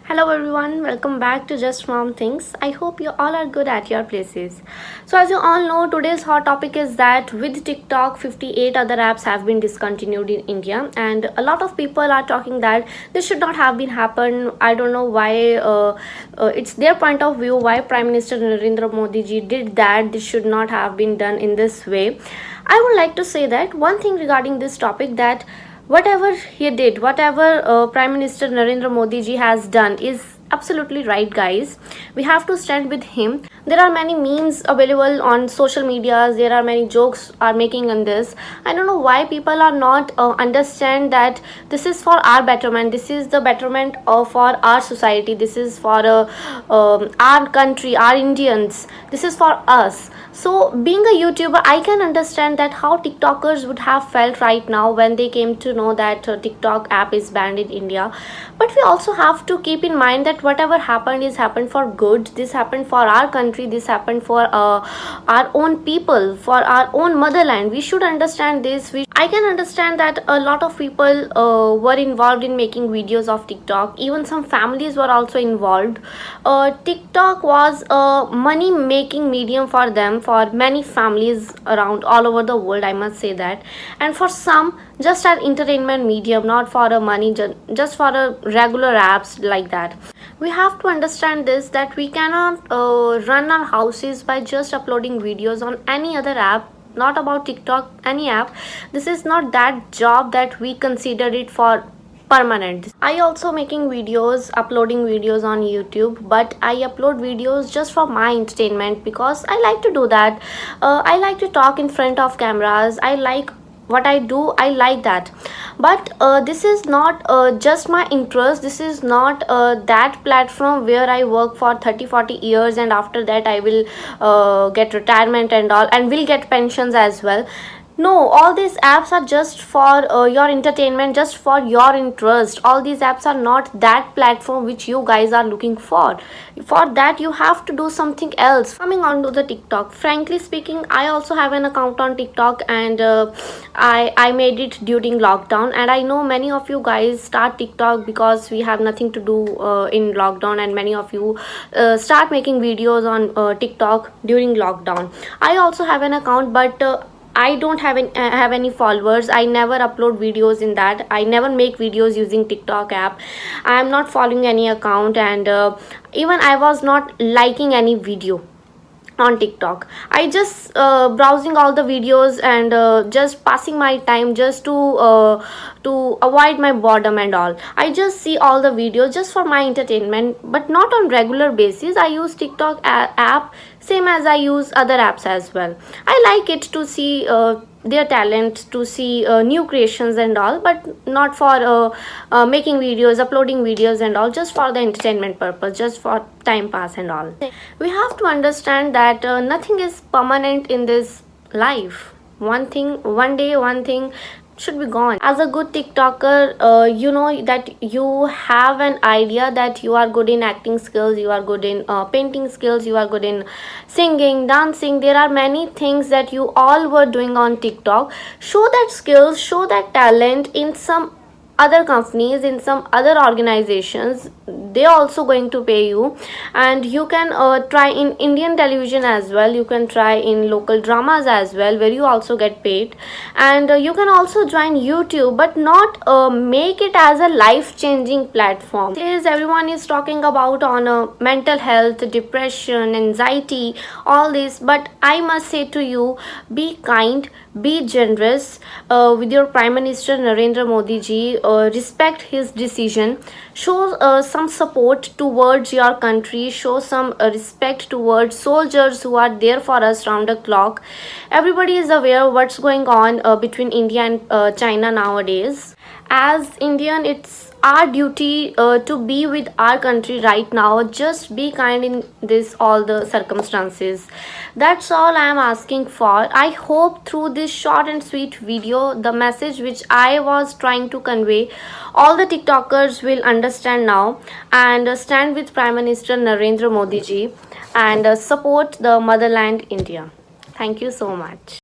Hello everyone, welcome back to Just Mom Things. I hope you all are good at your places. So as you all know, today's hot topic is that with TikTok, 58 other apps have been discontinued in India, and a lot of people are talking that this should not have been happened. I don't know why. It's their point of view why Prime Minister Narendra Modi ji did that. This should not have been done in this way. I would like to say that one thing regarding this topic, that whatever he did, whatever Prime Minister Narendra Modi ji has done is absolutely right, guys. We have to stand with him. There are many memes available on social medias. There are many jokes are making on this. I don't know why people are not understand that this is for our betterment. This is the betterment for our society. This is for our country, our Indians. This is for us. So being a YouTuber, I can understand that how TikTokers would have felt right now when they came to know that TikTok app is banned in India. But we also have to keep in mind that whatever happened is happened for good. This happened for our country. This happened for our own people, for our own motherland. We should understand this. I can understand that a lot of people were involved in making videos of TikTok. Even some families were also involved. TikTok was a money making medium for them, for many families around all over the world, I must say that. And for some, just an entertainment medium, not for a money, just for a regular apps like that. We have to understand this, that we cannot run our houses by just uploading videos on any other app, not about TikTok, any app. This is not that job that we consider it for permanent. I also making videos, uploading videos on YouTube, but I upload videos just for my entertainment because I like to do that. I like to talk in front of cameras. I like what I do, I like that. But this is not just my interest. This is not that platform where I work for 30-40 years and after that I will get retirement and all, and will get pensions as well. No, all these apps are just for your entertainment, just for your interest. All these apps are not that platform which you guys are looking for. For that, you have to do something else. Coming on to the TikTok, frankly speaking, I also have an account on TikTok, and I made it during lockdown. And I know many of you guys start TikTok because we have nothing to do in lockdown, and many of you start making videos on TikTok during lockdown. I also have an account, but I don't have any followers. I never upload videos in that. I never make videos using TikTok app. I am not following any account, and even I was not liking any video on TikTok. I just browsing all the videos and just passing my time, just to avoid my boredom and all. I just see all the videos just for my entertainment, but not on regular basis. I use TikTok app same as I use other apps as well. I like it to see their talent, to see new creations and all, but not for making videos, uploading videos and all, just for the entertainment purpose, just for time pass and all. We have to understand that nothing is permanent in this life. One day should be gone. As a good TikToker, you know that you have an idea that you are good in acting skills, you are good in painting skills, you are good in singing, dancing. There are many things that you all were doing on TikTok. Show that skills, show that talent in some other companies, in some other organizations. They also going to pay you, and you can try in Indian television as well. You can try in local dramas as well, where you also get paid. And you can also join YouTube, but not make it as a life-changing platform. Is everyone is talking about on mental health, depression, anxiety, all this, but I must say to you, be kind, be generous with your Prime Minister Narendra Modi ji. Respect his decision. Show some support towards your country. Show some respect towards soldiers who are there for us round the clock. Everybody is aware what's going on between India and China nowadays. As Indian, it's our duty to be with our country right now. Just be kind in this all the circumstances. That's all I am asking for. I hope through this short and sweet video, the message which I was trying to convey, all the TikTokers will understand now and stand with Prime Minister Narendra Modi ji and support the motherland India. Thank you so much.